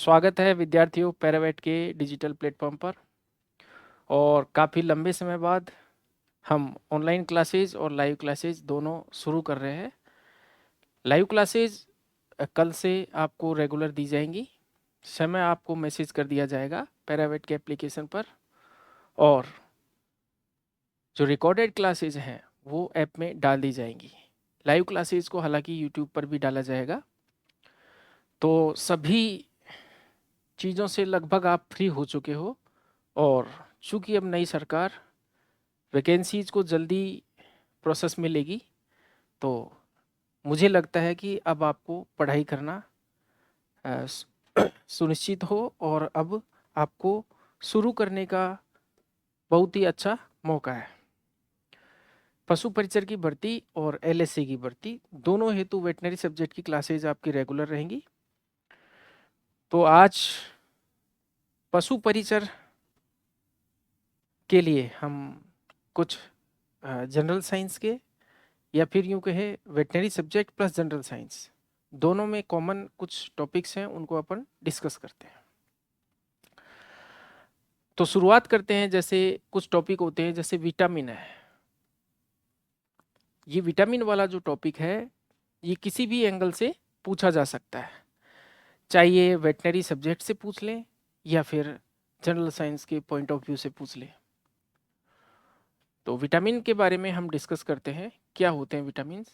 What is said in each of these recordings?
स्वागत है विद्यार्थियों पैरावेट के डिजिटल प्लेटफॉर्म पर। और काफ़ी लंबे समय बाद हम ऑनलाइन क्लासेस और लाइव क्लासेस दोनों शुरू कर रहे हैं। लाइव क्लासेस कल से आपको रेगुलर दी जाएंगी। समय आपको मैसेज कर दिया जाएगा पैरावेट के एप्लीकेशन पर, और जो रिकॉर्डेड क्लासेस हैं वो ऐप में डाल दी जाएंगी। लाइव क्लासेस को हालांकि यूट्यूब पर भी डाला जाएगा। तो सभी चीज़ों से लगभग आप फ्री हो चुके हो, और चूंकि अब नई सरकार वैकेंसीज को जल्दी प्रोसेस में लेगी, तो मुझे लगता है कि अब आपको पढ़ाई करना सुनिश्चित हो, और अब आपको शुरू करने का बहुत ही अच्छा मौका है। पशु परिचर की भर्ती और एलएससी की भर्ती दोनों हेतु वेटनरी सब्जेक्ट की क्लासेज आपकी रेगुलर रहेंगी। तो आज पशु परिचर के लिए हम कुछ जनरल साइंस के, या फिर यूँ कहे veterinary subject plus general science, दोनों में कॉमन कुछ टॉपिक्स हैं, उनको अपन डिस्कस करते हैं। तो शुरुआत करते हैं। जैसे कुछ टॉपिक होते हैं, जैसे विटामिन है। ये विटामिन वाला जो टॉपिक है, ये किसी भी एंगल से पूछा जा सकता है, चाहे ये वेटनरी सब्जेक्ट से पूछ लें या फिर जनरल साइंस के पॉइंट ऑफ व्यू से पूछ लें। तो विटामिन के बारे में हम डिस्कस करते हैं, क्या होते हैं विटामिन।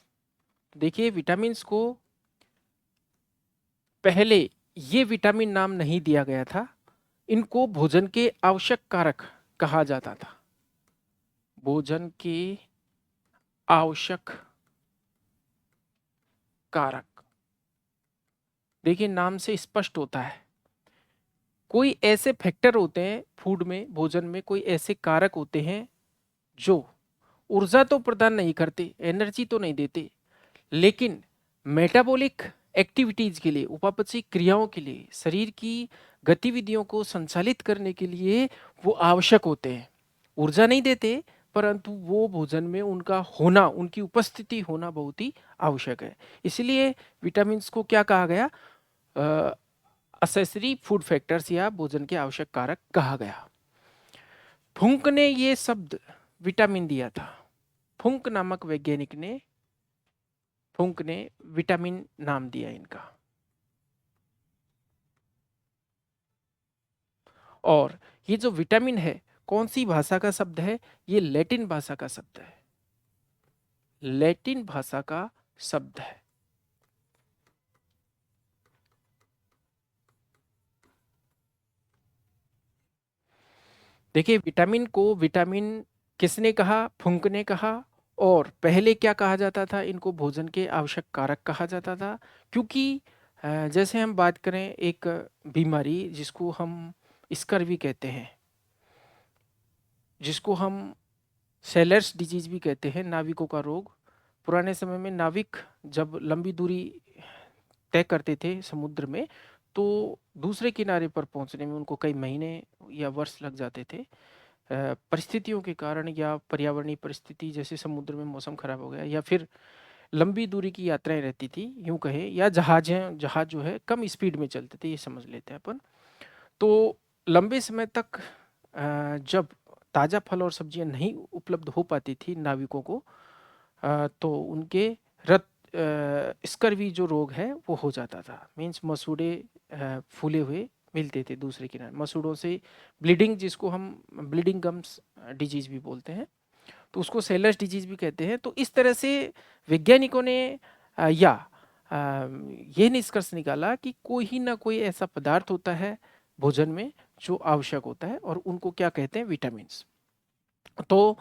देखिए, विटामिन्स को पहले ये विटामिन नाम नहीं दिया गया था, इनको भोजन के आवश्यक कारक कहा जाता था। भोजन के आवश्यक कारक, देखिए नाम से स्पष्ट होता है। कोई ऐसे फैक्टर होते हैं फूड में, भोजन में कोई ऐसे कारक होते हैं जो ऊर्जा तो प्रदान नहीं करते, एनर्जी तो नहीं देते, लेकिन मेटाबॉलिक एक्टिविटीज के लिए, उपापचयी क्रियाओं के लिए, शरीर की गतिविधियों को संचालित करने के लिए वो आवश्यक होते हैं। ऊर्जा नहीं देते, परंतु वो भोजन में उनका होना, उनकी उपस्थिति होना बहुत ही आवश्यक है। इसलिए विटामिन्स को क्या कहा गया? असेसरी फूड फैक्टर्स या भोजन के आवश्यक कारक कहा गया। फुंक ने ये शब्द विटामिन दिया था। फुंक नामक वैज्ञानिक ने, फुंक ने विटामिन नाम दिया इनका। और ये जो विटामिन है, कौन सी भाषा का शब्द है? ये लैटिन भाषा का शब्द है। लैटिन भाषा का शब्द है। देखिए, विटामिन को विटामिन किसने कहा? फुंक ने कहा। और पहले क्या कहा जाता था? इनको भोजन के आवश्यक कारक कहा जाता था। क्योंकि जैसे हम बात करें एक बीमारी जिसको हम स्कर्वी कहते हैं, जिसको हम सेलर्स डिजीज भी कहते हैं, नाविकों का रोग। पुराने समय में नाविक जब लंबी दूरी तय करते थे समुद्र में, तो दूसरे किनारे पर पहुंचने में उनको कई महीने या वर्ष लग जाते थे। परिस्थितियों के कारण, या पर्यावरणीय परिस्थिति, जैसे समुद्र में मौसम खराब हो गया, या फिर लंबी दूरी की यात्राएं रहती थी यूं कहे, या जहाज जो है कम स्पीड में चलते थे, ये समझ लेते हैं अपन। तो लंबे समय तक जब ताज़ा फल और सब्जियां नहीं उपलब्ध हो पाती थी नाविकों को, तो उनके रत स्कर्वी जो रोग है वो हो जाता था। मीन्स मसूड़े फूले हुए मिलते थे दूसरे किनारे। मसूड़ों से ब्लीडिंग, जिसको हम ब्लीडिंग गम्स डिजीज भी बोलते हैं, तो उसको सेलर्स डिजीज भी कहते हैं। तो इस तरह से वैज्ञानिकों ने ये निष्कर्ष निकाला कि कोई ना कोई ऐसा पदार्थ होता है भोजन में जो आवश्यक होता है, और उनको क्या कहते हैं? विटामिन्स। तो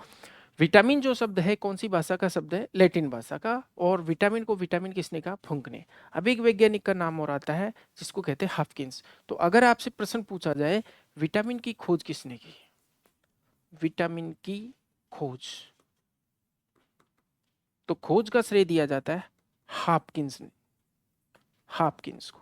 विटामिन जो शब्द है, कौन सी भाषा का शब्द है? लैटिन भाषा का। और विटामिन को विटामिन किसने कहा? फुंक ने। अब एक वैज्ञानिक का नाम और आता है जिसको कहते हैं हाफकिंस। तो अगर आपसे प्रश्न पूछा जाए विटामिन की खोज किसने की, विटामिन की खोज, तो खोज का श्रेय दिया जाता है हाफकिंस ने, हाफकिंस को।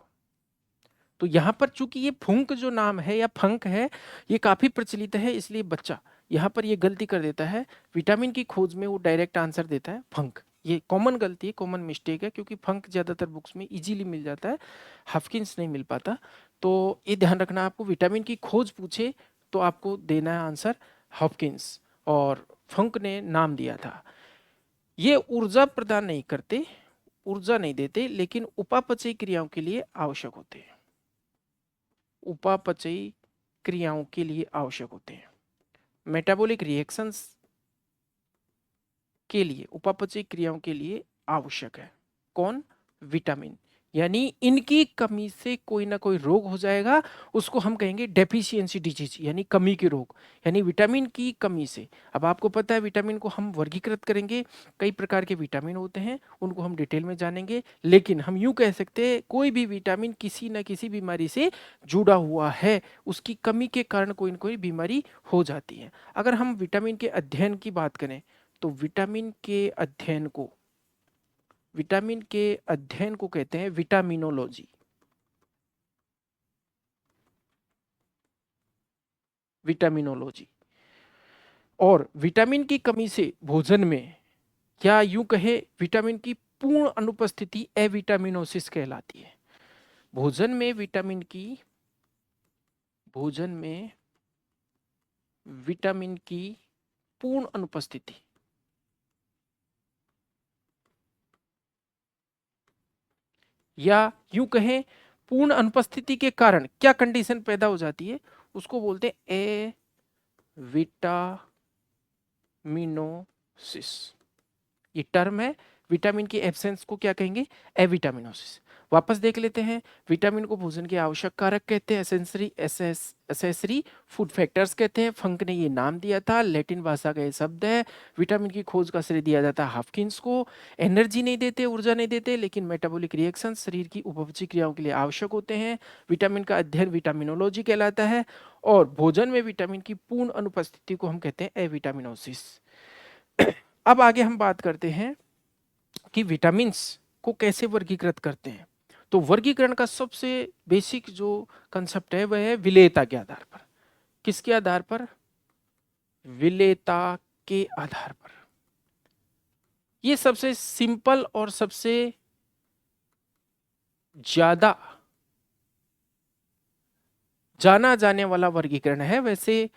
तो यहां पर चूंकि ये फुंक जो नाम है या फंक है, ये काफी प्रचलित है, इसलिए बच्चा यहां पर ये गलती कर देता है। विटामिन की खोज में वो डायरेक्ट आंसर देता है फंक। ये कॉमन गलती है, कॉमन मिस्टेक है, क्योंकि फंक ज़्यादातर बुक्स में इजीली मिल जाता है, हॉपकिंस नहीं मिल पाता। तो ये ध्यान रखना, आपको विटामिन की खोज पूछे तो आपको देना है आंसर हॉपकिंस, और फंक ने नाम दिया था। ये ऊर्जा प्रदान नहीं करते, ऊर्जा नहीं देते, लेकिन उपापचयी क्रियाओं के लिए आवश्यक होते हैं, उपापचयी क्रियाओं के लिए आवश्यक होते हैं। मेटाबॉलिक रिएक्शंस के लिए, उपापचयी क्रियाओं के लिए आवश्यक है। कौन? विटामिन। यानी इनकी कमी से कोई ना कोई रोग हो जाएगा, उसको हम कहेंगे डेफिशिएंसी डिजीज, यानी कमी के रोग, यानी विटामिन की कमी से। अब आपको पता है विटामिन को हम वर्गीकृत करेंगे, कई प्रकार के विटामिन होते हैं, उनको हम डिटेल में जानेंगे, लेकिन हम यूं कह सकते हैं कोई भी विटामिन किसी न किसी बीमारी से जुड़ा हुआ है, उसकी कमी के कारण कोई न कोई बीमारी हो जाती है। अगर हम विटामिन के अध्ययन की बात करें तो विटामिन के अध्ययन को कहते हैं विटामिनोलॉजी। विटामिनोलॉजी। और विटामिन की कमी से भोजन में, या यूं कहे विटामिन की पूर्ण अनुपस्थिति एविटामिनोसिस कहलाती है। भोजन में विटामिन की पूर्ण अनुपस्थिति, या यूं कहें पूर्ण अनुपस्थिति के कारण क्या कंडीशन पैदा हो जाती है, उसको बोलते हैं एविटामिनोसिस। ये टर्म है, विटामिन की एब्सेंस को क्या कहेंगे? एविटामिनोसिस। वापस देख लेते हैं, विटामिन को भोजन के आवश्यक कारक कहते हैं, एसेसरी फूड फैक्टर्स कहते हैं। फंक ने ये नाम दिया था, लैटिन भाषा का ये शब्द है। विटामिन की खोज का श्रेय दिया जाता है हॉपकिंस को। एनर्जी नहीं देते, ऊर्जा नहीं देते, लेकिन मेटाबॉलिक रिएक्शन शरीर की उपभोज्य क्रियाओं के लिए आवश्यक होते हैं। विटामिन का अध्ययन विटामिनोलॉजी कहलाता है, और भोजन में विटामिन की पूर्ण अनुपस्थिति को हम कहते हैं एविटामिनोसिस। अब आगे हम बात करते हैं कि विटामिन्स को कैसे वर्गीकृत करते हैं। तो वर्गीकरण का सबसे बेसिक जो कंसेप्ट है वह है विलेयता के आधार पर। किसके आधार पर? विलेयता के आधार पर। ये सबसे सिंपल और सबसे ज्यादा जाना जाने वाला वर्गीकरण है। वैसे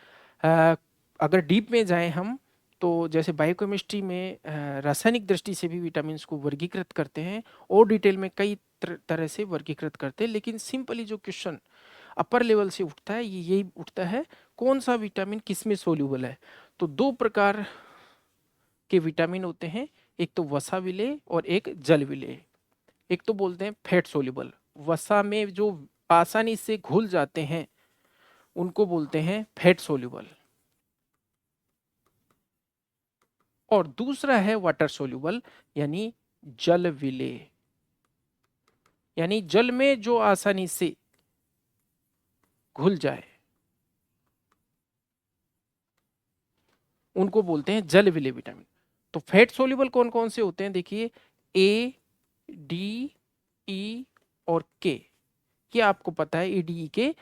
अगर डीप में जाएं हम, तो जैसे बायोकेमिस्ट्री में रासायनिक दृष्टि से भी विटामिन्स को वर्गीकृत करते हैं, और डिटेल में कई तरह से वर्गीकृत करते हैं, लेकिन सिंपली जो क्वेश्चन अपर लेवल से उठता है ये यही उठता है, कौन सा विटामिन किस में सोल्यूबल है। तो दो प्रकार के विटामिन होते हैं, एक तो वसा विलेय और एक जल विलेय। एक तो बोलते हैं फैट सोल्यूबल, वसा में जो आसानी से घुल जाते हैं उनको बोलते हैं फैट सोल्यूबल, और दूसरा है वाटर सोल्यूबल यानी जल विलेय, यानी जल में जो आसानी से घुल जाए उनको बोलते हैं जल विलेय विटामिन। तो फैट सोल्यूबल कौन कौन से होते हैं? देखिए, ए, डी, ई और के। ये आपको पता है, ए, डी, ई, के।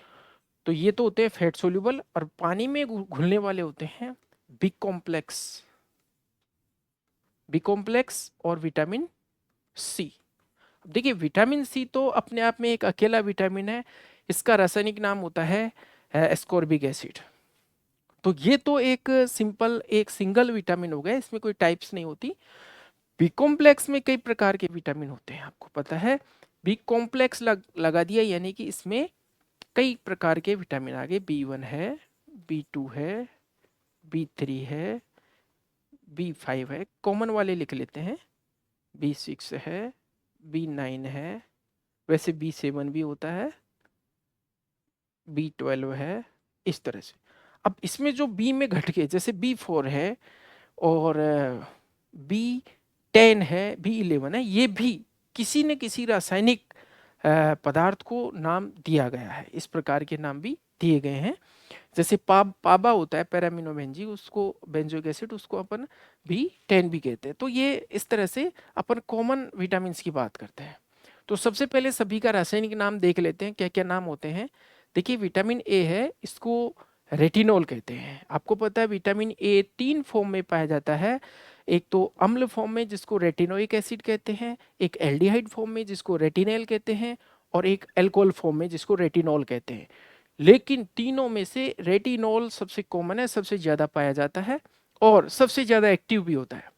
तो ये तो होते हैं फैट सोल्यूबल, और पानी में घुलने वाले होते हैं बी कॉम्प्लेक्स और विटामिन सी। देखिए, विटामिन सी तो अपने आप में एक अकेला विटामिन है, इसका रासायनिक नाम होता है एस्कॉर्बिक एसिड। तो ये तो एक सिंगल विटामिन हो गया, इसमें कोई टाइप्स नहीं होती। बी कॉम्प्लेक्स में कई प्रकार के विटामिन होते हैं, आपको पता है। बी कॉम्प्लेक्स लगा दिया, यानी कि इसमें कई प्रकार के विटामिन आ गए। B1 है, B2 है, B3 है, B5 है, कॉमन वाले लिख लेते हैं, B6 है, B9 है, वैसे B7 भी होता है, B12 है, इस तरह से। अब इसमें जो बी में घट के, जैसे B4 है और B10 है, B11 है, ये भी किसी न किसी रासायनिक पदार्थ को नाम दिया गया है। इस प्रकार के नाम भी दिए गए हैं। जैसे पाबा होता है, पैरामिनोबेंजी, उसको बेंजोइक एसिड, उसको अपन B10 भी कहते हैं। तो ये इस तरह से अपन कॉमन विटामिन की बात करते हैं। तो सबसे पहले सभी का रासायनिक नाम देख लेते हैं, क्या क्या नाम होते हैं। देखिए, विटामिन ए है, इसको रेटिनॉल कहते हैं। आपको पता है विटामिन ए 3 फॉर्म में पाया जाता है, एक तो अम्ल फॉर्म में जिसको रेटिनोइक एसिड कहते हैं, एक एल्डिहाइड फॉर्म में जिसको रेटिनेल कहते हैं, और एक अल्कोहल फॉर्म में जिसको रेटिनॉल कहते हैं। लेकिन तीनों में से रेटिनॉल सबसे कॉमन है, सबसे ज़्यादा पाया जाता है और सबसे ज़्यादा एक्टिव भी होता है।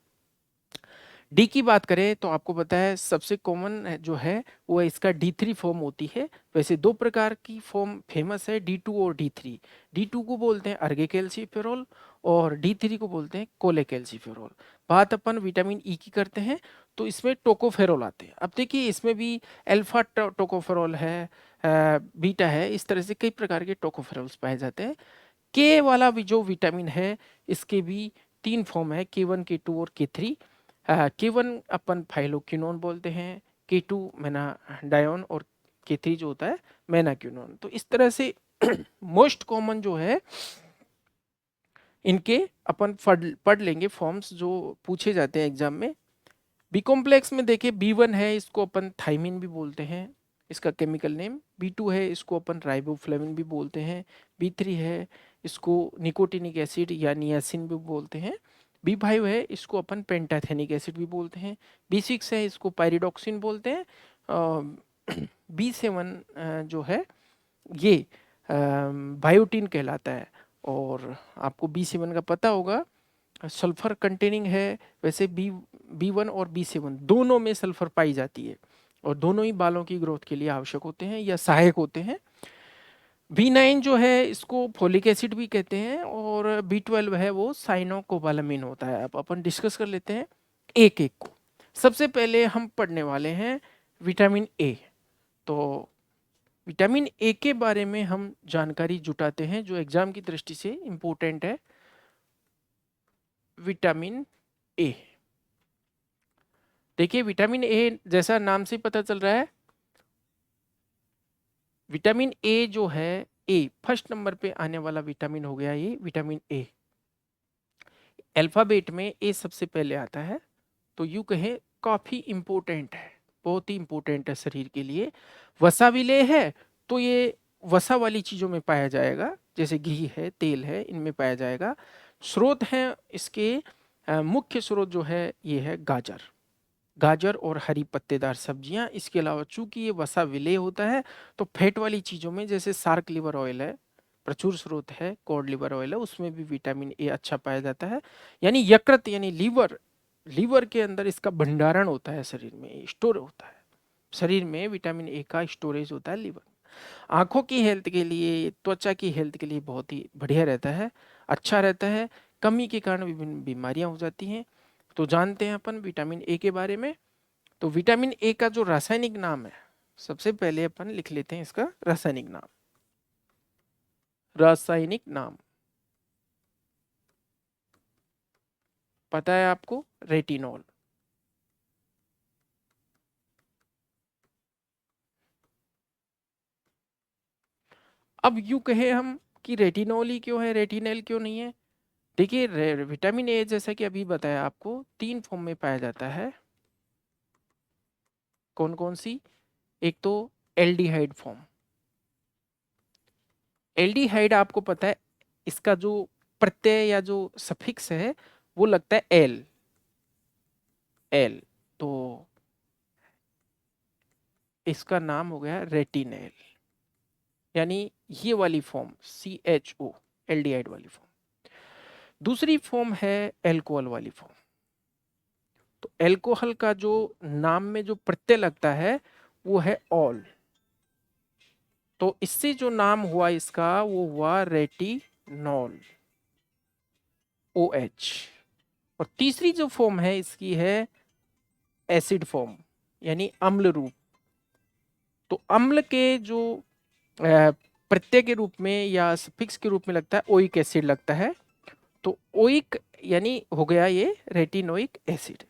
डी की बात करें तो आपको पता है सबसे कॉमन जो है वो इसका D3 फॉर्म होती है। वैसे दो प्रकार की फॉर्म फेमस है, D2 और D3। D2 को बोलते हैं अर्गे कैल्सीफेरॉल और D3 को बोलते हैं कोले कैल्सीफेरॉल। बात अपन विटामिन ई की करते हैं तो इसमें टोकोफेरॉल आते हैं। अब देखिए इसमें भी अल्फा टोकोफेरॉल है, बीटा है, इस तरह से कई प्रकार के टोकोफेरॉल्स पाए जाते हैं। के वाला भी जो विटामिन है इसके भी तीन फॉर्म है, K1 K2 और K3। K1 अपन फाइलोक्विनोन बोलते हैं, K2 मेनाडायोन और K3 जो होता है मेनाक्विनोन। तो इस तरह से मोस्ट कॉमन जो है इनके अपन पढ़ लेंगे फॉर्म्स जो पूछे जाते हैं एग्जाम में। बी कॉम्प्लेक्स में देखिए B1 है, इसको अपन थाइमिन भी बोलते हैं, इसका केमिकल नेम। B2 है, इसको अपन राइबोफ्लेविन भी बोलते हैं। B3 है, इसको निकोटिनिक एसिड या नियासिन भी बोलते हैं। B5 है, इसको अपन पेंटाथेनिक एसिड भी बोलते हैं। B6 है, इसको पायरिडॉक्सिन बोलते हैं। B7 जो है ये बायोटीन कहलाता है। और आपको B7 का पता होगा सल्फर कंटेनिंग है। वैसे B1 और B7 दोनों में सल्फर पाई जाती है और दोनों ही बालों की ग्रोथ के लिए आवश्यक होते हैं या सहायक होते हैं। B9 जो है इसको फोलिक एसिड भी कहते हैं और B12 है वो साइनोकोबालामिन होता है। अब अपन डिस्कस कर लेते हैं एक एक को। सबसे पहले हम पढ़ने वाले हैं विटामिन ए। तो विटामिन ए के बारे में हम जानकारी जुटाते हैं जो एग्जाम की दृष्टि से इंपॉर्टेंट है। विटामिन ए, देखिए विटामिन ए जैसा नाम से पता चल रहा है, विटामिन ए जो है ए फर्स्ट नंबर पे आने वाला विटामिन हो गया ये विटामिन ए। अल्फाबेट में ए सबसे पहले आता है तो यूं कहें काफी इंपॉर्टेंट है, बहुत ही इंपॉर्टेंट है शरीर के लिए। वसा विलेय है तो ये वसा वाली चीजों में पाया जाएगा, जैसे घी है, तेल है, इनमें पाया जाएगा। स्रोत हैं इसके, मुख्य स्रोत जो है ये है गाजर, गाजर और हरी पत्तेदार सब्जियां। इसके अलावा चूंकि ये वसा विलेय होता है तो फैट वाली चीजों में जैसे सार्क लिवर ऑयल है, प्रचुर स्रोत है, कॉड लिवर ऑयल है, उसमें भी विटामिन ए अच्छा पाया जाता है। यानी यकृत यानी लीवर, लीवर के अंदर इसका भंडारण होता है, शरीर में स्टोर होता है। शरीर में विटामिन ए का स्टोरेज होता है लीवर। आंखों की हेल्थ के लिए, त्वचा की हेल्थ के लिए बहुत ही बढ़िया रहता है, अच्छा रहता है। कमी के कारण विभिन्न बीमारियां हो जाती हैं। तो जानते हैं अपन विटामिन ए के बारे में। तो विटामिन ए का जो रासायनिक नाम है, सबसे पहले अपन लिख लेते हैं इसका रासायनिक नाम। रासायनिक नाम पता है आपको, रेटिनॉल। अब यूं कहे हम कि रेटिनॉल ही क्यों है, रेटिनल क्यों नहीं है। देखिए विटामिन ए जैसा कि अभी बताया आपको तीन फॉर्म में पाया जाता है। कौन कौन सी? एक तो एल्डिहाइड फॉर्म। एल्डिहाइड आपको पता है इसका जो प्रत्यय या जो सफिक्स है वो लगता है एल, एल। तो इसका नाम हो गया रेटिनेल, यानी ये वाली फॉर्म CHO, एल्डिहाइड वाली फॉर्म। दूसरी फॉर्म है एल्कोहल वाली फॉर्म। तो एल्कोहल का जो नाम में जो प्रत्यय लगता है वो है ऑल। तो इससे जो नाम हुआ इसका वो हुआ रेटिनॉल, OH। और तीसरी जो फॉर्म है इसकी है एसिड फॉर्म, यानी अम्ल रूप। तो अम्ल के जो प्रत्यय के रूप में या सफिक्स के रूप में लगता है ओइक एसिड लगता है। तो ओइक यानी हो गया ये retinoic acid,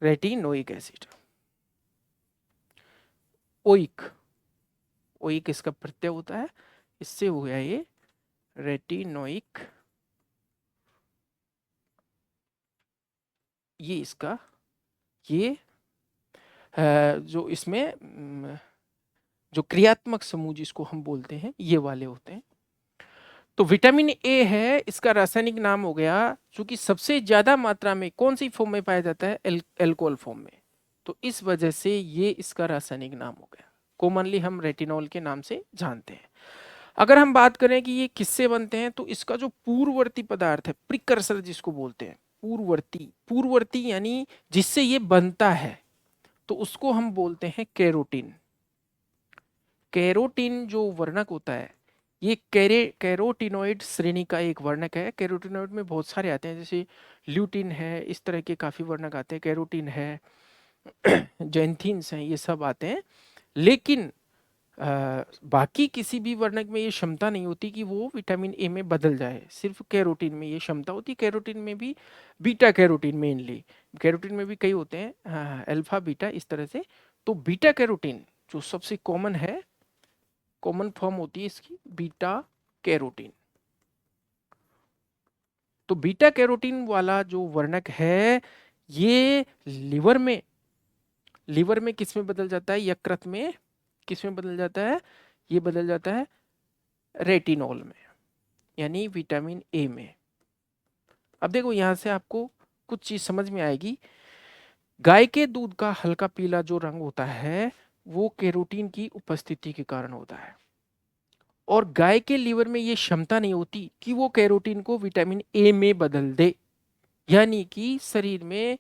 retinoic acid. Oic, oic इसका प्रत्यय होता है, इससे हो गया ये रेटिनोइक। ये इसका ये जो इसमें जो क्रियात्मक समूह जिसको हम बोलते हैं ये वाले होते हैं। तो विटामिन ए है, इसका रासायनिक नाम हो गया, चूंकि सबसे ज्यादा मात्रा में कौन सी फॉर्म में पाया जाता है, एल्कोहल फॉर्म में, तो इस वजह से ये इसका रासायनिक नाम हो गया। कॉमनली हम रेटिनॉल के नाम से जानते हैं। अगर हम बात करें कि ये किससे बनते हैं, तो इसका जो पूर्ववर्ती पदार्थ है, प्रिकर्सर जिसको बोलते हैं, पूर्ववर्ती, पूर्ववर्ती यानी जिससे ये बनता है, तो उसको हम बोलते हैं कैरोटीन। कैरोटीन जो वर्णक होता है, ये कैरोटिनॉइड श्रेणी का एक वर्णक है। कैरोटिनॉइड में बहुत सारे आते हैं, जैसे ल्यूटिन है, इस तरह के काफी वर्णक आते हैं, कैरोटीन है, जेंथिन्स हैं, ये सब आते हैं। लेकिन बाकी किसी भी वर्णक में ये क्षमता नहीं होती कि वो विटामिन ए में बदल जाए, सिर्फ कैरोटीन में ये क्षमता होती है। कैरोटीन में भी बीटा कैरोटीन मेनली, कैरोटीन में भी कई होते हैं, अल्फा बीटा इस तरह से। तो बीटा कैरोटीन जो सबसे कॉमन है, कॉमन फॉर्म होती है इसकी बीटा कैरोटीन। तो बीटा कैरोटीन वाला जो वर्णक है, ये लिवर में किस में बदल जाता है, यकृत में किस में बदल जाता है, ये बदल जाता है रेटिनॉल में, यानी विटामिन ए में। अब देखो यहां से आपको कुछ चीज समझ में आएगी। गाय के दूध का हल्का पीला जो रंग होता है, वो कैरोटीन की उपस्थिति के कारण होता है। और गाय के लीवर में ये क्षमता नहीं होती कि वो कैरोटीन को विटामिन ए में बदल दे, यानी कि शरीर में,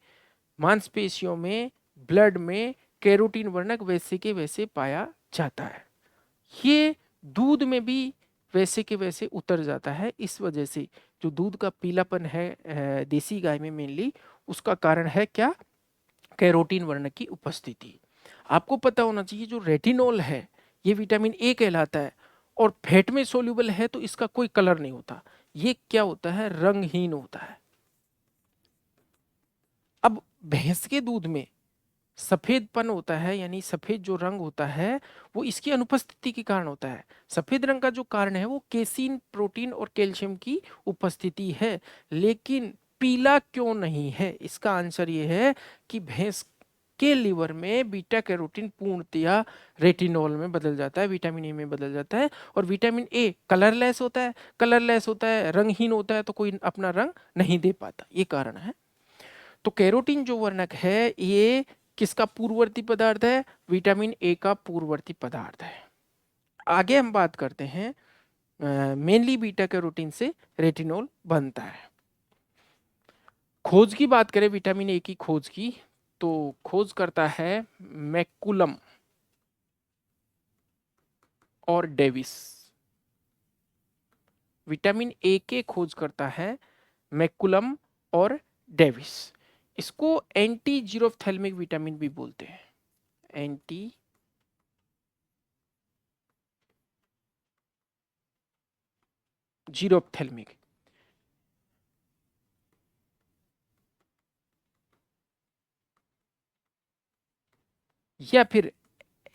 मांसपेशियों में, ब्लड में कैरोटीन वर्णक वैसे के वैसे पाया जाता है। ये दूध में भी वैसे के वैसे उतर जाता है। इस वजह से जो दूध का पीलापन है देसी गाय में मेनली, उसका कारण है क्या, कैरोटीन वर्णक की उपस्थिति। आपको पता होना चाहिए जो रेटिनॉल है, ये विटामिन ए कहलाता है, और फैट में सोल्यूबल है, तो इसका कोई कलर नहीं होता, ये क्या होता है, रंगहीन होता है। अब भैंस के दूध में सफेदपन होता है, यानी सफेद जो रंग होता है, वो इसकी अनुपस्थिति के कारण होता है। सफेद रंग का जो कारण है वो केसीन, प्रोटीन और कैल्शियम की उपस्थिति है। लेकिन पीला क्यों नहीं है, इसका आंसर ये है कि भैंस के लीवर में बीटा कैरोटीन पूर्णतया रेटिनॉल में बदल जाता है, विटामिन ए में बदल जाता है। और विटामिन ए कलरलेस होता है, कलरलेस होता है, रंगहीन होता है, तो कोई अपना रंग नहीं दे पाता, ये कारण है। तो कैरोटीन जो वर्णक है, ये किसका पूर्ववर्ती पदार्थ है, विटामिन ए का पूर्ववर्ती पदार्थ है। आगे हम बात करते हैं, मेनली बीटा कैरोटीन से रेटिनॉल बनता है। खोज की बात करें विटामिन ए की खोज की, तो खोज करता है मैकुलम और डेविस। विटामिन ए के खोज करता है मैकुलम और डेविस। इसको एंटी जीरोफ्थैल्मिक विटामिन भी बोलते हैं, एंटी जीरोफ्थैल्मिक। या फिर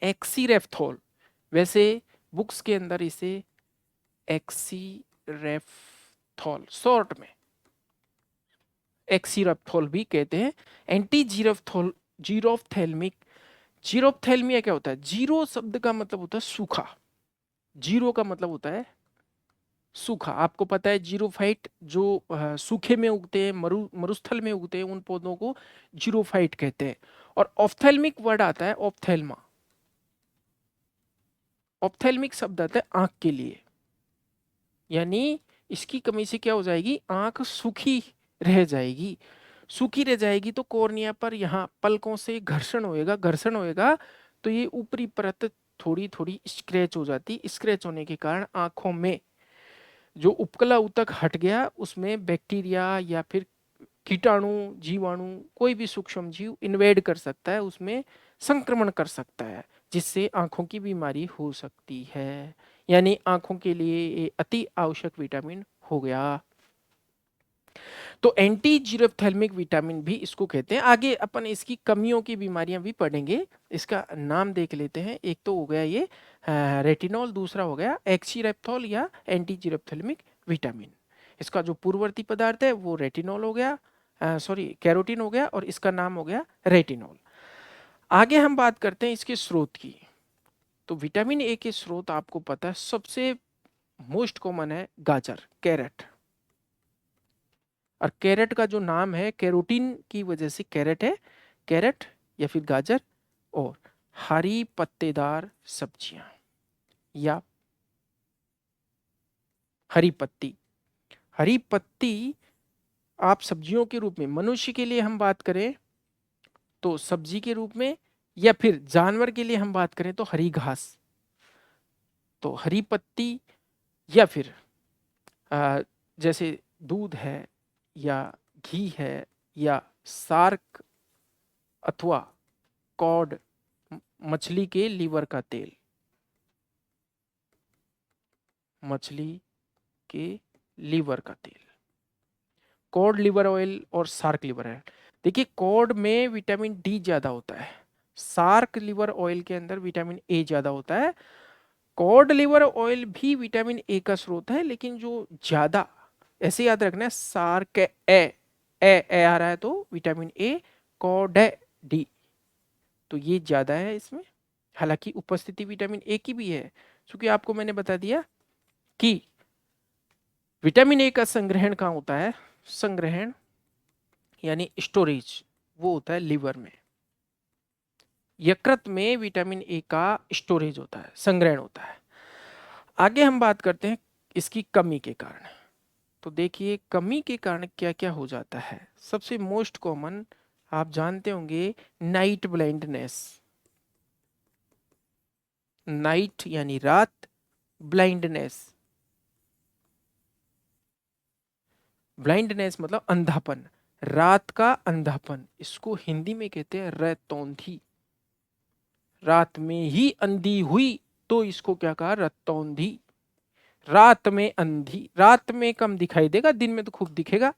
एक्सीरेफ्थोल, वैसे बुक्स के अंदर इसे एक्सीरेफ्थोल शॉर्ट में एक्सीरेफ्थोल भी कहते हैं। एंटी जीरोफ्थोल, जीरोफ्थैल्मिक, जीरोफ्थैल्मिया क्या होता है, जीरो शब्द का मतलब होता है सूखा, जीरो का मतलब होता है सूखा। आपको पता है जीरोफाइट जो सूखे में उगते हैं, मरुस्थल में उगते हैं, उन पौधों को जीरोफाइट कहते हैं। और ऑप्थेल्मिक वर्ड आता है ऑप्थेल्मा, ऑप्थेल्मिक शब्द आता है आंख के लिए, यानी इसकी कमी से क्या हो जाएगी, आंख सूखी रह जाएगी। सूखी रह जाएगी तो कॉर्निया पर यहाँ पलकों से घर्षण होएगा, घर्षण होएगा, तो ये ऊपरी परत थोड़ी थोड़ी स्क्रैच हो जाती। स्क्रैच होने के कारण आंखों में जो उपकला ऊतक हट गया, उसमें बैक्टीरिया या फिर कीटाणु, जीवाणु, कोई भी सूक्ष्म जीव इन्वेड कर सकता है, उसमें संक्रमण कर सकता है, जिससे आंखों की बीमारी हो सकती है। यानी आंखों के लिए ये अति आवश्यक विटामिन हो गया। तो एंटी जीरोफ्थैल्मिक विटामिन भी इसको कहते हैं। आगे अपन इसकी कमियों की बीमारियां भी पढ़ेंगे, इसका नाम देख लेते हैं। एक तो हो गया ये रेटिनॉल, दूसरा हो गया एक्सीरेप्थोल या एंटी जीरोफ्थैल्मिक विटामिन। इसका जो पूर्ववर्ती पदार्थ है वो रेटिनॉल हो गया, सॉरी कैरोटीन हो गया, और इसका नाम हो गया रेटिनॉल। आगे हम बात करते हैं इसके स्रोत की। तो विटामिन ए के स्रोत आपको पता है, सबसे मोस्ट कॉमन है गाजर, कैरेट। और कैरेट का जो नाम है कैरोटीन की वजह से कैरेट है, कैरेट या फिर गाजर। और हरी पत्तेदार सब्जियां या हरी पत्ती, हरी पत्ती आप सब्जियों के रूप में, मनुष्य के लिए हम बात करें तो सब्जी के रूप में, या फिर जानवर के लिए हम बात करें तो हरी घास। तो हरी पत्ती या फिर जैसे दूध है या घी है या सार्क अथवा कॉड, मछली के लीवर का तेल, मछली के लीवर का तेल, कॉड लिवर ऑयल और सार्क लिवर ऑयल। देखिए कॉड में विटामिन डी ज्यादा होता है, सार्क लिवर ऑयल के अंदर विटामिन ए ज्यादा होता है। कॉड लिवर ऑयल भी विटामिन ए का स्रोत है, लेकिन जो ज्यादा, ऐसे याद रखना है, सार्क ए आ रहा है तो विटामिन ए, कॉड डी, तो ये ज्यादा है इसमें। हालांकि उपस्थिति विटामिन ए की भी है, क्योंकि आपको मैंने बता दिया कि विटामिन ए का संग्रहण कहाँ होता है, संग्रहण यानी स्टोरेज वो होता है लिवर में। यकृत में विटामिन ए का स्टोरेज होता है, संग्रहण होता है। आगे हम बात करते हैं इसकी कमी के कारण। तो देखिए कमी के कारण क्या क्या हो जाता है। सबसे मोस्ट कॉमन आप जानते होंगे, नाइट ब्लाइंडनेस, नाइट यानी रात, ब्लाइंडनेस, ब्लाइंडनेस मतलब अंधापन, रात का अंधापन, इसको हिंदी में कहते हैं रतौंधी। रात में ही अंधी हुई तो इसको क्या कहा, रतौंधी। रात में अंधी, रात में कम दिखाई देगा, दिन में तो खूब दिखेगा।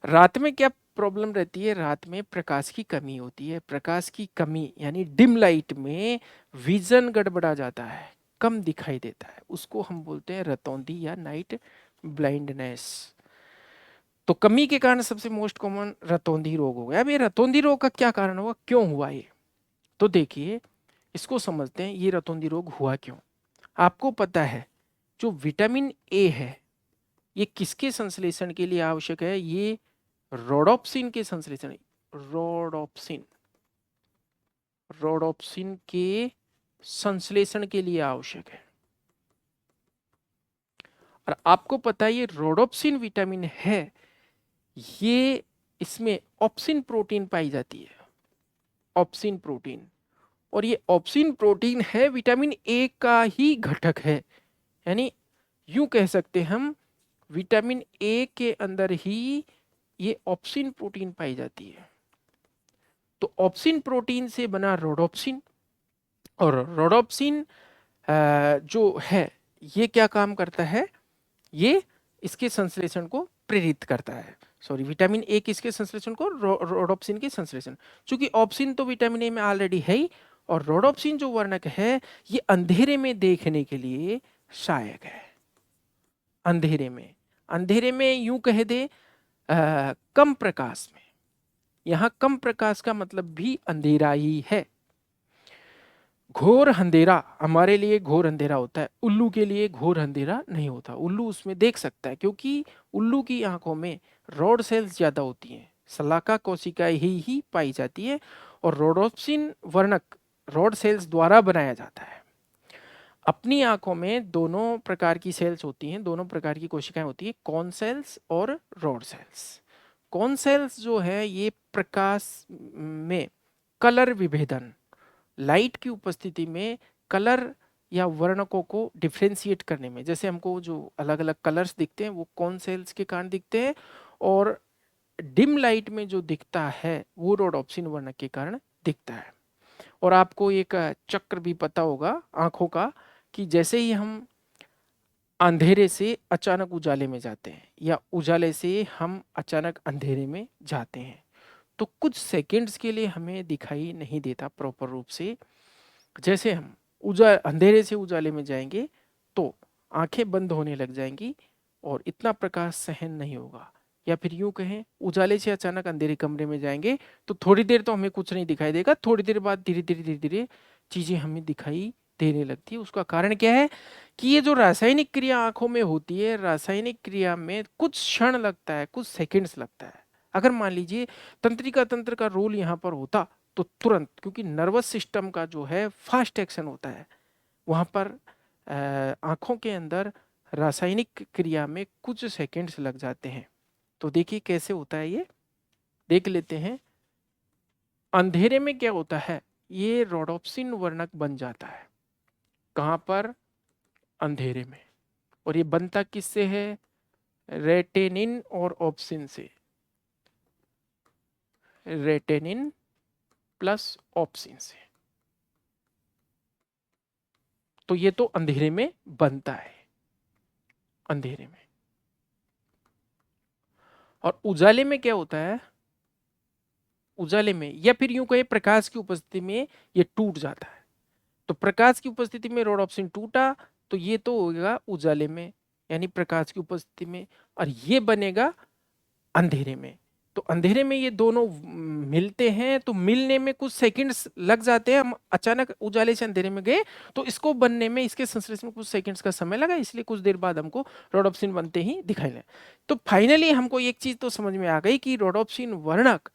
रात में क्या प्रॉब्लम रहती है, रात में प्रकाश की कमी होती है। प्रकाश की कमी यानी डिम लाइट में विजन गड़बड़ा जाता है, कम दिखाई देता है, उसको हम बोलते हैं रतौंधी या नाइट ब्लाइंडनेस। तो कमी के कारण सबसे मोस्ट कॉमन रतौंधी रोग हो गया। अब ये रतौंधी रोग का क्या कारण हुआ, क्यों हुआ ये, तो देखिए इसको समझते हैं, ये रतौंधी रोग हुआ क्यों। आपको पता है जो विटामिन ए है ये किसके संश्लेषण के लिए आवश्यक है, ये रोडोप्सिन के संश्लेषण, रोडोप्सिन, रोडोप्सिन के संश्लेषण के लिए आवश्यक है। और आपको पता है ये रोडोप्सिन विटामिन है, ये इसमें ऑप्सिन प्रोटीन पाई जाती है, ऑप्सिन प्रोटीन। और ये ऑप्सिन प्रोटीन है विटामिन ए का ही घटक है, यानी यूं कह सकते हम विटामिन ए के अंदर ही ये ऑप्सिन प्रोटीन पाई जाती है। तो ऑप्सिन प्रोटीन से बना रोडोप्सिन, और रोडोप्सिन जो है ये क्या काम करता है, ये इसके संश्लेषण को प्रेरित करता है। सॉरी, विटामिन ए किसके संश्लेषण को, रोडोप्सिन के संश्लेषण। चूंकि ऑप्सिन तो विटामिन ए में ऑलरेडी है ही, और रोडोप्सिन जो वर्णक है ये अंधेरे में देखने के लिए सहायक है। अंधेरे में, अंधेरे में यूं कह दे कम प्रकाश में, यहां कम प्रकाश का मतलब भी अंधेरा ही है। घोर अंधेरा हमारे लिए घोर अंधेरा होता है, उल्लू के लिए घोर अंधेरा नहीं होता। उल्लू उसमें देख सकता है, क्योंकि उल्लू की आंखों में रॉड सेल्स ज्यादा होती हैं, शलाका कोशिकाएं ही पाई जाती है, और रोडोप्सिन वर्णक रॉड सेल्स द्वारा बनाया जाता है। अपनी आंखों में दोनों प्रकार की सेल्स होती हैं, दोनों प्रकार की कोशिकाएं होती हैं, कॉन सेल्स और रॉड सेल्स। कॉन सेल्स जो है ये प्रकाश में कलर विभेदन, लाइट की उपस्थिति में कलर या वर्णकों को डिफ्रेंशिएट करने में, जैसे हमको जो अलग अलग कलर्स दिखते हैं वो कौन सेल्स के कारण दिखते हैं, और डिम लाइट में जो दिखता है वो रोडोप्सिन वर्णक के कारण दिखता है। और आपको एक चक्र भी पता होगा आंखों का, कि जैसे ही हम अंधेरे से अचानक उजाले में जाते हैं या उजाले से हम अचानक अंधेरे में जाते हैं, तो कुछ सेकंड्स के लिए हमें दिखाई नहीं देता प्रॉपर रूप से। जैसे हम अंधेरे से उजाले में जाएंगे तो आंखें बंद होने लग जाएंगी और इतना प्रकाश सहन नहीं होगा। या फिर यूं कहें, उजाले से अचानक अंधेरे कमरे में जाएंगे तो थोड़ी देर तो हमें कुछ नहीं दिखाई देगा, थोड़ी देर बाद धीरे धीरे धीरे धीरे चीजें हमें दिखाई देने लगती है। उसका कारण क्या है कि ये जो रासायनिक क्रिया आंखों में होती है, रासायनिक क्रिया में कुछ क्षण लगता है, कुछ सेकंड्स लगता है। अगर मान लीजिए तंत्रिका तंत्र का रोल यहाँ पर होता तो तुरंत, क्योंकि नर्वस सिस्टम का जो है फास्ट एक्शन होता है वहाँ पर, आंखों के अंदर रासायनिक क्रिया में कुछ सेकंड्स लग जाते हैं। तो देखिए कैसे होता है, ये देख लेते हैं। अंधेरे में क्या होता है, ये रोडोप्सिन वर्णक बन जाता है। कहाँ पर? अंधेरे में। और ये बनता किससे है? रेटेनिन और ऑप्सिन से। रेटेनिन प्लस ऑप्सिन से। तो ये तो अंधेरे में बनता है, अंधेरे में। और उजाले में क्या होता है? उजाले में या फिर यूं कहे प्रकाश की उपस्थिति में ये टूट जाता है। तो प्रकाश की उपस्थिति में रोडोप्सिन टूटा तो ये तो होगा उजाले में, यानी प्रकाश की उपस्थिति में। और ये बनेगा अंधेरे में। तो अंधेरे में ये दोनों मिलते हैं, तो मिलने में कुछ सेकंड्स लग जाते हैं। हम अचानक उजाले से अंधेरे में गए तो इसको बनने में, इसके संश्लेषण में कुछ सेकंड्स का समय लगा, इसलिए कुछ देर बाद हमको रोडोप्सिन बनते ही दिखाई दे। तो फाइनली हमको एक चीज तो समझ में आ गई कि रोडोप्सिन वर्णक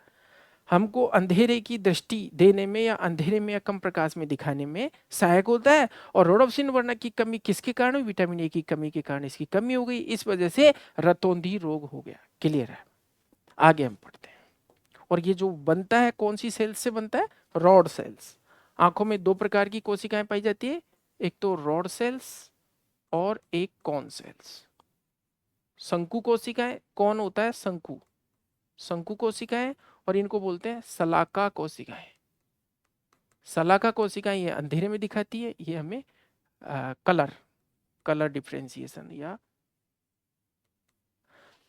हमको अंधेरे की दृष्टि देने में या अंधेरे में या कम प्रकाश में दिखाने में सहायक होता है। और रोडोप्सिन वर्णक की कमी किसके कारण हुई? विटामिन ए की कमी के कारण इसकी कमी हो गई, इस वजह से रतौंधी रोग हो गया। क्लियर है? आगे हम पढ़ते हैं। और ये जो बनता है कौन सी सेल्स से बनता है? Rod sales. आंखों में दो प्रकार की कोशिकाएं पाई जाती है, एक तो रॉड सेल्स और एक कॉन सेल्स। शंकु कोशिकाएं, कौन होता है? शंकु, शंकु कोशिकाएं। और इनको बोलते हैं शलाका कोशिकाएं। शलाका कोशिकाएं ये अंधेरे में दिखाती है, ये हमें कलर कलर डिफरेंशिएशन या।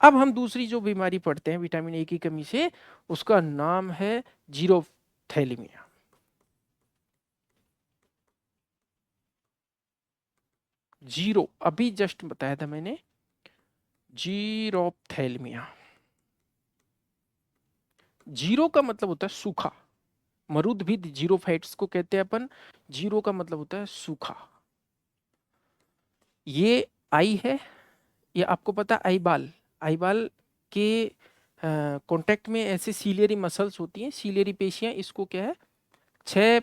अब हम दूसरी जो बीमारी पढ़ते हैं विटामिन ए की कमी से, उसका नाम है जीरोथैलेमिया। जीरो अभी जस्ट बताया था मैंने, जीरोथैलेमिया। जीरो का मतलब होता है सूखा, मरुद भी जीरोफाइट्स को कहते हैं अपन। जीरो का मतलब होता है सूखा। ये आई है, ये आपको पता आई बाल, आई बाल के कांटेक्ट में ऐसे सीलियरी मसल्स होती हैं, सीलियरी पेशियां। इसको क्या है, 6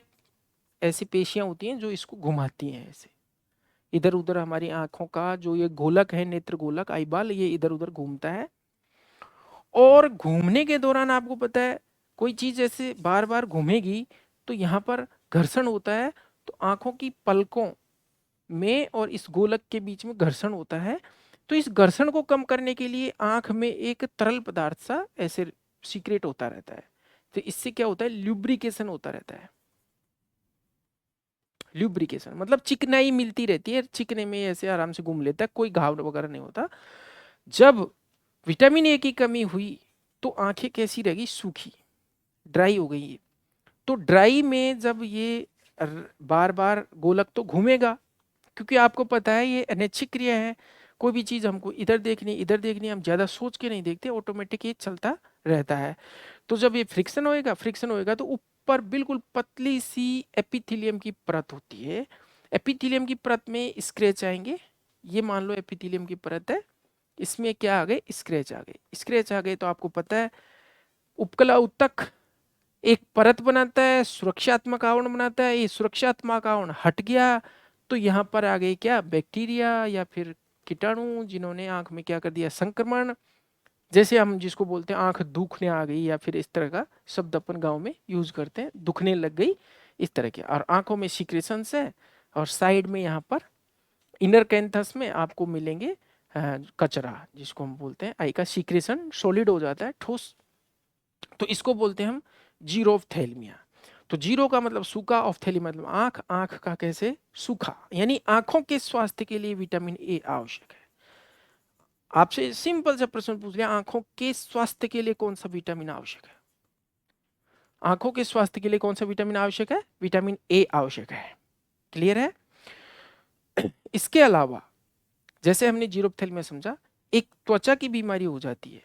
ऐसी पेशियां होती हैं जो इसको घुमाती हैं ऐसे इधर उधर। हमारी आंखों का जो ये गोलक है, नेत्र गोलक, आई बाल, ये इधर उधर घूमता है। और घूमने के दौरान आपको पता है कोई चीज ऐसे बार बार घूमेगी तो यहाँ पर घर्षण होता है। तो आंखों की पलकों में और इस गोलक के बीच में घर्षण होता है। तो इस घर्षण को कम करने के लिए आंख में एक तरल पदार्थ सा ऐसे सीक्रेट होता रहता है। तो इससे क्या होता है? ल्यूब्रिकेशन होता रहता है। ल्यूब्रिकेशन मतलब चिकनाई मिलती रहती है, चिकने में ऐसे आराम से घूम लेता है, कोई घाव वगैरह नहीं होता। जब विटामिन ए की कमी हुई तो आंखें कैसी रहेगी? सूखी, ड्राई हो गई है। तो ड्राई में जब ये बार बार गोलक तो घूमेगा, क्योंकि आपको पता है ये अनैच्छिक क्रिया है। कोई भी चीज हमको इधर देखनी, इधर देखनी, हम ज्यादा सोच के नहीं देखते, ऑटोमेटिक ये चलता रहता है। तो जब ये फ्रिक्शन होएगा, फ्रिक्शन होएगा तो ऊपर बिल्कुल पतली सी एपिथेलियम की परत होती है। एपिथेलियम की परत में स्क्रैच आएंगे। ये मान लो एपिथेलियम की परत है, इसमें क्या आ गए? स्क्रैच आ गए। स्क्रैच आ गए तो आपको पता है उपकला उत्तक एक परत बनाता है, सुरक्षात्मक आवरण बनाता है। ये सुरक्षात्मक आवरण हट गया तो यहाँ पर आ गई क्या? बैक्टीरिया या फिर कीटाणु, जिन्होंने आंख में क्या कर दिया? संक्रमण। जैसे हम जिसको बोलते हैं आंख दुखने आ गई, या फिर इस तरह का शब्द अपन गांव में यूज करते हैं, दुखने लग गई, इस तरह के। और आंखों में सिक्रेशंस है। और साइड में यहाँ पर इनर कैंथस में आपको मिलेंगे कचरा, जिसको हम बोलते हैं आई का सिक्रेशन सॉलिड हो जाता है, ठोस। तो इसको बोलते हैं हम जीरोफ्थैल्मिया। तो जीरो का मतलब सूखा, ऑफ्थैल्मिया मतलब आंख, आंख का कैसे? सूखा। यानी आंखों के स्वास्थ्य के लिए विटामिन ए आवश्यक है। आपसे सिंपल सा प्रश्न पूछ लिया, आंखों के स्वास्थ्य के लिए कौन सा विटामिन आवश्यक है? आंखों के स्वास्थ्य के लिए कौन सा विटामिन आवश्यक है? विटामिन ए आवश्यक है। क्लियर है? इसके अलावा जैसे हमने जीरोफ्थैल्मिया समझा, एक त्वचा की बीमारी हो जाती है।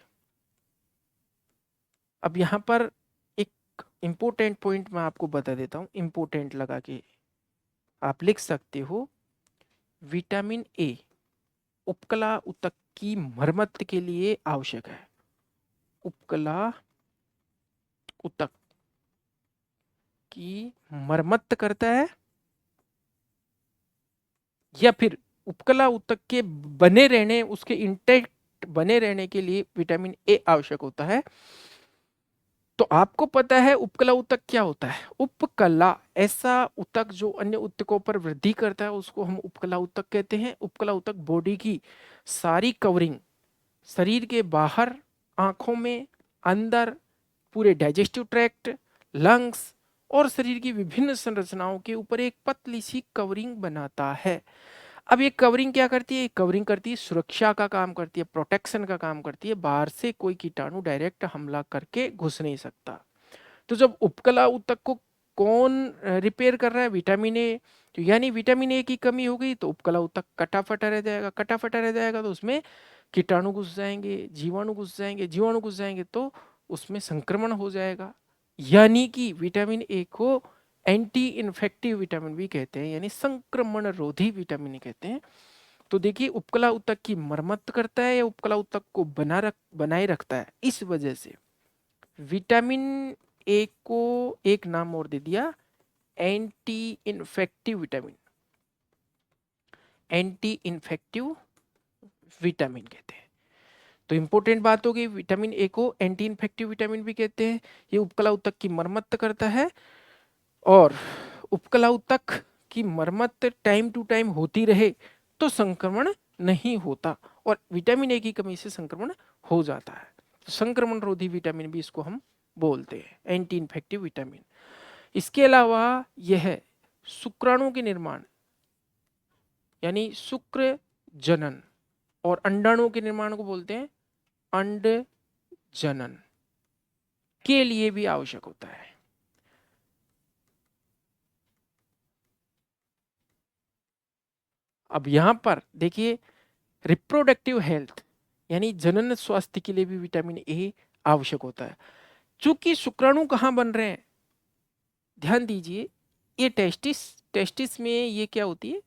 अब यहां पर एक इंपोर्टेंट पॉइंट मैं आपको बता देता हूं, इंपोर्टेंट लगा के। आप लिख सकते हो विटामिन ए उपकला ऊतक की मरम्मत के लिए आवश्यक है। उपकला ऊतक की मरम्मत करता है, या फिर उपकला ऊतक के बने रहने, उसके इंटैक्ट बने रहने के लिए विटामिन ए आवश्यक होता है। तो आपको पता है उपकला ऊतक क्या होता है? उपकला ऐसा ऊतक जो अन्य ऊतकों पर वृद्धि करता है उसको हम उपकला ऊतक कहते हैं। उपकला ऊतक बॉडी की सारी कवरिंग, शरीर के बाहर, आंखों में, अंदर, पूरे डाइजेस्टिव ट्रैक्ट, लंग्स और शरीर की विभिन्न संरचनाओं के ऊपर एक पतली सी कवरिंग बनाता है। अब ये कवरिंग क्या करती है? कवरिंग करती है सुरक्षा का काम करती है, प्रोटेक्शन का काम करती है। बाहर से कोई कीटाणु डायरेक्ट हमला करके घुस नहीं सकता। तो जब उपकला ऊतक को कौन रिपेयर कर रहा है? Vitamin A. तो यानी विटामिन ए की कमी हो गई तो उपकला ऊतक कटा फटा रह जाएगा। कटा फटा रह जाएगा तो उसमें कीटाणु घुस जाएंगे, जीवाणु घुस जाएंगे। जीवाणु घुस जाएंगे तो उसमें संक्रमण हो जाएगा। यानी कि विटामिन ए को एंटी इन्फेक्टिव विटामिन भी कहते हैं, यानी संक्रमण रोधी विटामिन कहते हैं। तो देखिए उपकला ऊतक की मरम्मत करता है या उपकला ऊतक को बनाए रखता है। इस वजह से विटामिन ए को एक नाम और दे दिया, anti infective vitamin. Anti infective vitamin कहते हैं। तो इंपॉर्टेंट बात हो गई, विटामिन ए को एंटी इन्फेक्टिव विटामिन भी कहते हैं। ये उपकला ऊतक की मरम्मत करता है, और उपकला ऊतक की मरम्मत टाइम टू टाइम होती रहे तो संक्रमण नहीं होता, और विटामिन ए की कमी से संक्रमण हो जाता है। तो संक्रमण रोधी विटामिन भी इसको हम बोलते हैं, एंटी इन्फेक्टिव विटामिन। इसके अलावा यह शुक्राणु के निर्माण यानी शुक्र जनन और अंडाणु के निर्माण को बोलते हैं अंड जनन के लिए भी आवश्यक होता है। अब यहां पर देखिए रिप्रोडक्टिव हेल्थ यानी जनन स्वास्थ्य के लिए भी विटामिन ए आवश्यक होता है। चूंकि शुक्राणु कहाँ बन रहे हैं, ध्यान दीजिए, ये टेस्टिस, टेस्टिस में ये क्या होती है?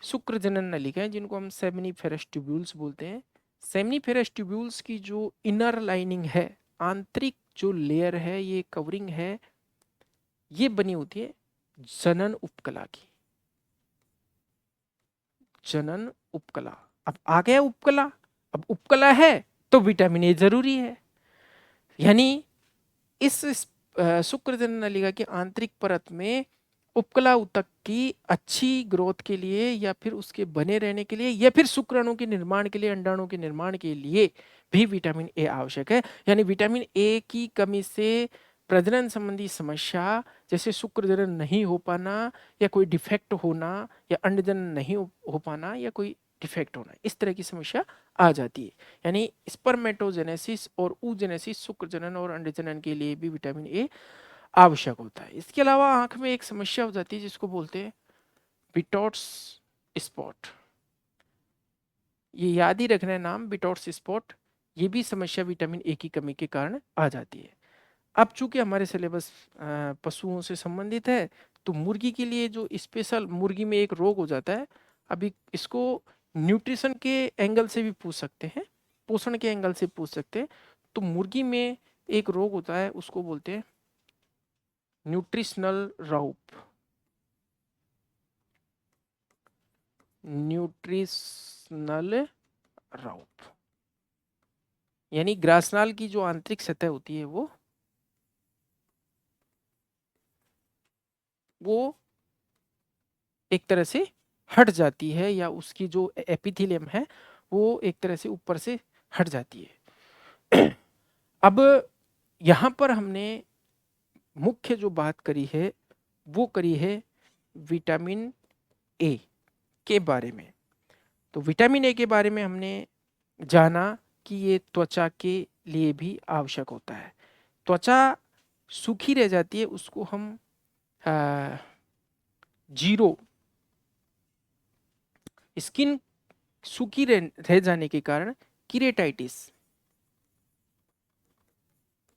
शुक्र जनन नलिका है, जिनको हम सेमिनिफेरस ट्यूब्यूल्स बोलते हैं। सेमिनिफेरस ट्यूब्यूल्स की जो इनर लाइनिंग है, आंतरिक जो लेयर है, ये कवरिंग है, ये बनी होती है जनन उपकला की। जनन उपकला। अब आ गया उपकला। अब उपकला है तो विटामिन ए जरूरी है। यानी इस शुक्र जनन नलिका की आंतरिक परत में उपकला ऊतक की अच्छी ग्रोथ के लिए, या फिर उसके बने रहने के लिए, या फिर शुक्राणु के निर्माण के लिए, अंडाणु के निर्माण के लिए भी विटामिन ए आवश्यक है। यानी विटामिन ए की कमी से प्रजनन संबंधी समस्या जैसे शुक्र जनन नहीं हो पाना, या कोई डिफेक्ट होना, या अंड जनन नहीं हो पाना, या कोई डिफेक्ट होना, इस तरह की समस्या आ जाती है। यानी स्पर्मेटोजेनेसिस और ooजेनेसिस, शुक्र जनन और अंड जनन के लिए भी विटामिन ए आवश्यक होता है। इसके अलावा आंख में एक समस्या हो जाती है जिसको बोलते हैं बिटॉट्स स्पॉट। ये याद ही रखना है नाम, बिटॉट्स स्पॉट। ये भी समस्या विटामिन ए की कमी के कारण आ जाती है। अब चूंकि हमारे सिलेबस पशुओं से संबंधित है, तो मुर्गी के लिए जो स्पेशल मुर्गी में एक रोग हो जाता है, अभी इसको न्यूट्रिशन के एंगल से भी पूछ सकते हैं, पोषण के एंगल से पूछ सकते हैं। तो मुर्गी में एक रोग होता है, उसको बोलते हैं न्यूट्रिशनल राउप। न्यूट्रिशनल राउप यानी ग्रासनाल की जो आंतरिक सतह होती है वो एक तरह से हट जाती है, या उसकी जो एपिथेलियम है वो एक तरह से ऊपर से हट जाती है। अब यहाँ पर हमने मुख्य जो बात करी है वो करी है विटामिन ए के बारे में। तो विटामिन ए के बारे में हमने जाना कि ये त्वचा के लिए भी आवश्यक होता है। त्वचा सूखी रह जाती है, उसको हम जीरो, स्किन सूखी रह जाने के कारण किरेटाइटिस,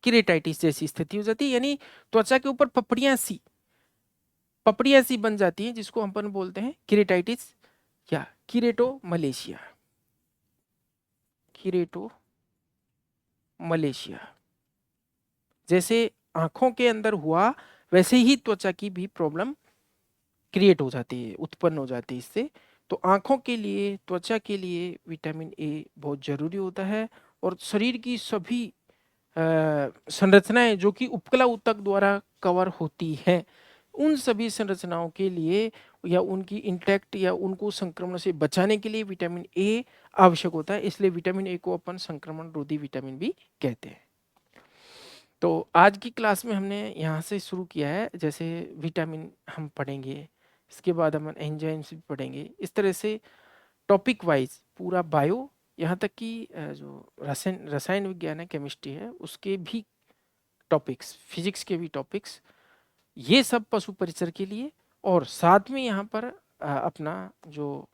किरेटाइटिस जैसी स्थिति हो जाती है। यानी त्वचा के ऊपर पपड़ियां सी पपड़ियाँ सी बन जाती हैं जिसको हम अपन बोलते हैं कीरेटाइटिस या कीरेटोमलेशिया। कीरेटोमलेशिया जैसे आंखों के अंदर हुआ वैसे ही त्वचा की भी प्रॉब्लम क्रिएट हो जाती है, उत्पन्न हो जाती है इससे। तो आंखों के लिए, त्वचा के लिए विटामिन ए बहुत जरूरी होता है। और शरीर की सभी संरचनाएं जो कि उपकला ऊतक द्वारा कवर होती हैं, उन सभी संरचनाओं के लिए या उनकी इंटैक्ट या उनको संक्रमण से बचाने के लिए विटामिन ए आवश्यक होता है। इसलिए विटामिन ए को अपन संक्रमण रोधी विटामिन भी कहते हैं। तो आज की क्लास में हमने यहाँ से शुरू किया है, जैसे विटामिन हम पढ़ेंगे, इसके बाद हम एंजाइम्स भी पढ़ेंगे। इस तरह से टॉपिक वाइज पूरा बायो, यहाँ तक कि जो रसायन रसायन विज्ञान है, केमिस्ट्री है, उसके भी टॉपिक्स, फिजिक्स के भी टॉपिक्स, ये सब पशु परिसर के लिए। और साथ में यहाँ पर अपना जो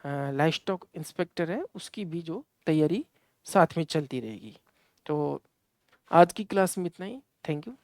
लाइफ स्टॉक इंस्पेक्टर है उसकी भी जो तैयारी साथ में चलती रहेगी। तो आज की क्लास में इतना ही। Thank you.